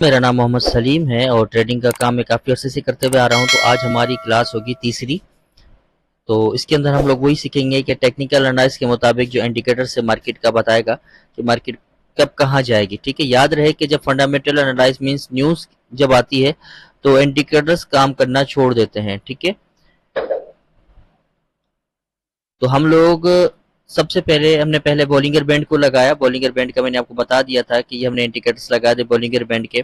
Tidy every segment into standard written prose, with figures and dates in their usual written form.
मेरा नाम मोहम्मद सलीम है और ट्रेडिंग का काम मैं काफ़ी अर्से से करते हुए आ रहा हूं। तो आज हमारी क्लास होगी तीसरी। तो इसके अंदर हम लोग वही सीखेंगे कि टेक्निकल एनालिसिस के मुताबिक जो इंडिकेटर से मार्केट का बताएगा कि मार्केट कब कहाँ जाएगी। ठीक है, याद रहे कि जब फंडामेंटल एनालिसिस मींस न्यूज़ जब आती है तो इंडिकेटर्स काम करना छोड़ देते हैं। ठीक है, तो हम लोग सबसे पहले हमने पहले बॉलिंगर बैंड को लगाया। बॉलिंगर बैंड का मैंने आपको बता दिया था कि ये हमने इंडिकेटर्स लगा दिए बॉलिंगर बैंड के।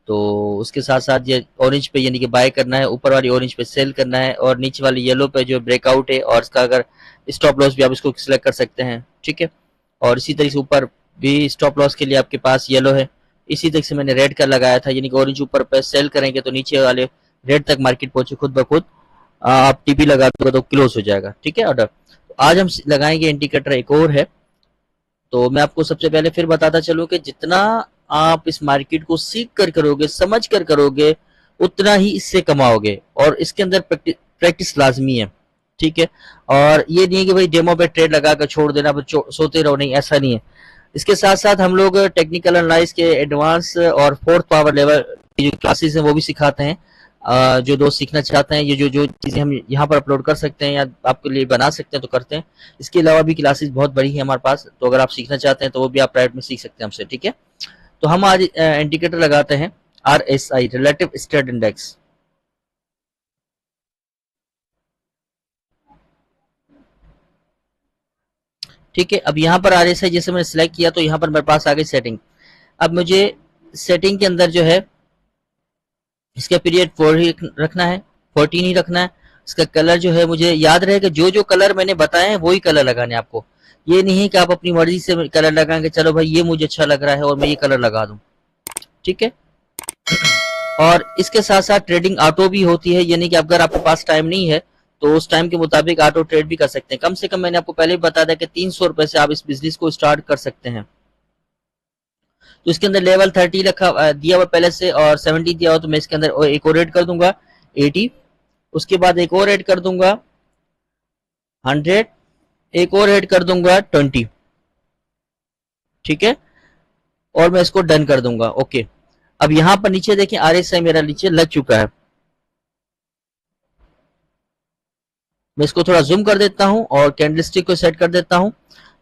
तो उसके साथ साथ ये ऑरेंज पे यानी कि बाय करना है, ऊपर वाली ऑरेंज पे सेल करना है और नीचे वाली येलो पे जो ब्रेकआउट है और इसका अगर स्टॉप लॉस भी आप इसको सिलेक्ट कर सकते हैं। ठीक है, और इसी तरीके से ऊपर भी स्टॉप लॉस के लिए आपके पास येलो है। इसी तरीके से मैंने रेड का लगाया था, यानी कि ऑरेंज ऊपर पे सेल करेंगे तो नीचे वाले रेड तक मार्केट पहुंचे खुद ब खुद। आप टीपी लगा दोगे तो क्लोज हो जाएगा। ठीक है, ऑर्डर। तो आज हम लगाएंगे इंडिकेटर एक और है। तो मैं आपको सबसे पहले फिर बताता चलूं कि जितना आप इस मार्केट को सीख कर करोगे, समझ कर करोगे, उतना ही इससे कमाओगे और इसके अंदर प्रैक्टिस लाजमी है। ठीक है, और ये नहीं है कि भाई डेमो पे ट्रेड लगा कर छोड़ देना, सोते रहो, नहीं, ऐसा नहीं है। इसके साथ साथ हम लोग टेक्निकल एनालाइज के एडवांस और फोर्थ पावर लेवल की जो क्लासेस हैं वो भी सिखाते हैं। जो दोस्त सीखना चाहते हैं, ये जो जो चीज़ें हम यहाँ पर अपलोड कर सकते हैं या आपके लिए बना सकते हैं तो करते हैं। इसके अलावा भी क्लासेस बहुत बड़ी है हमारे पास, तो अगर आप सीखना चाहते हैं तो वो भी आप प्राइवेट में सीख सकते हैं हमसे। ठीक है, तो हम आज इंडिकेटर लगाते हैं RSI, रिलेटिव स्ट्रेंथ इंडेक्स। ठीक है, अब यहाँ पर RSI जैसे मैंने सिलेक्ट किया तो यहाँ पर मेरे पास आ गई सेटिंग। अब मुझे सेटिंग के अंदर जो है इसका पीरियड 4 ही रखना है, 14 ही रखना है। इसका कलर जो है मुझे याद रहे कि जो जो कलर मैंने बताए हैं वही कलर लगाने आपको। ये नहीं है कि आप अपनी मर्जी से कलर लगाएंगे, चलो भाई ये मुझे अच्छा लग रहा है और मैं ये कलर लगा दूं। ठीक है, और इसके साथ साथ ट्रेडिंग ऑटो भी होती है, यानी कि अगर आपके पास टाइम नहीं है तो उस टाइम के मुताबिक ऑटो ट्रेड भी कर सकते हैं। कम से कम मैंने आपको पहले भी बता दिया कि 300 रुपए से आप इस बिजनेस को स्टार्ट कर सकते हैं। तो इसके अंदर लेवल 30 रखा दिया हुआ पहले से और 70 दिया हुआ, तो मैं इसके अंदर एक और ऐड कर दूंगा 80। उसके बाद एक और ऐड कर दूंगा 100, एक और ऐड कर दूंगा 20। ठीक है, और मैं इसको डन कर दूंगा। ओके, अब यहां पर नीचे देखें RSI मेरा नीचे लग चुका है। मैं इसको थोड़ा जूम कर देता हूं और कैंडलस्टिक को सेट कर देता हूं।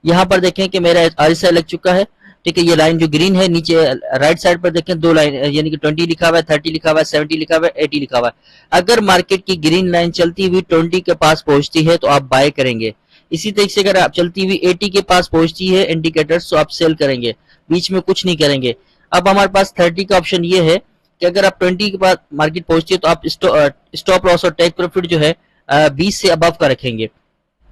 यहां पर देखें कि मेरा RSI लग चुका है। ठीक है, ये लाइन जो ग्रीन है नीचे राइट साइड पर देखें दो लाइन, यानी कि 20 लिखा हुआ है, 30 लिखा हुआ है, 70 लिखा हुआ है, 80 लिखा हुआ है। अगर मार्केट की ग्रीन लाइन चलती हुई 20 के पास पहुंचती है तो आप बाय करेंगे। इसी तरीके से अगर आप चलती हुई 80 के पास पहुंचती है इंडिकेटर्स तो आप सेल करेंगे, बीच में कुछ नहीं करेंगे। अब हमारे पास 30 का ऑप्शन ये है कि अगर आप 20 के पास मार्केट पहुंचती है तो आप स्टॉप लॉस और टेक प्रॉफिट जो है 20 से अबव का रखेंगे।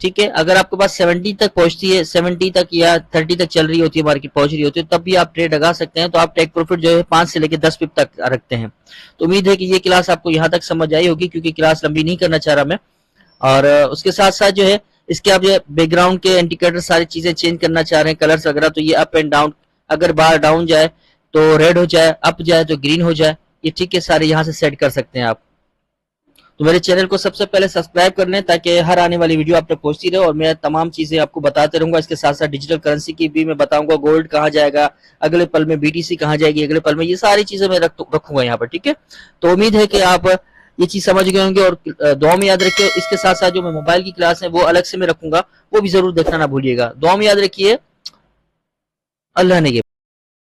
ठीक है, अगर आपके पास 70 तक पहुंचती है, 70 तक या 30 तक चल रही होती है, मार्केट पहुंच रही होती है, तब भी आप ट्रेड लगा सकते हैं। तो आप टेक प्रॉफिट जो है 5 से लेकर 10 पिप तक रखते हैं। तो उम्मीद है कि ये क्लास आपको यहाँ तक समझ आई होगी, क्योंकि क्लास लंबी नहीं करना चाह रहा मैं। और उसके साथ साथ जो है इसके आप जो बैकग्राउंड के इंडिकेटर सारी चीजें चेंज करना चाह रहे हैं, कलर्स वगैरह, तो ये अप एंड डाउन, अगर बार डाउन जाए तो रेड हो जाए, अप जाए तो ग्रीन हो जाए, ये ठीक है सारे यहाँ से सेट कर सकते हैं आप। तो मेरे चैनल को सबसे पहले सब्सक्राइब कर लें ताकि हर आने वाली वीडियो आप तक पहुंचती रहे और मैं तमाम चीजें आपको बताते रहूंगा। इसके साथ साथ डिजिटल करेंसी की भी मैं बताऊंगा, गोल्ड कहाँ जाएगा अगले पल में, BTC कहाँ जाएगी अगले पल में, ये सारी चीजें मैं रखूंगा यहाँ पर। ठीक है, तो उम्मीद है कि आप ये चीज समझ गए होंगे और दुआ में याद रखिए। इसके साथ साथ जो मैं मोबाइल की क्लास है वो अलग से मैं रखूंगा, वो भी जरूर देखना ना भूलिएगा। दुआ में याद रखिए। अल्लाह ने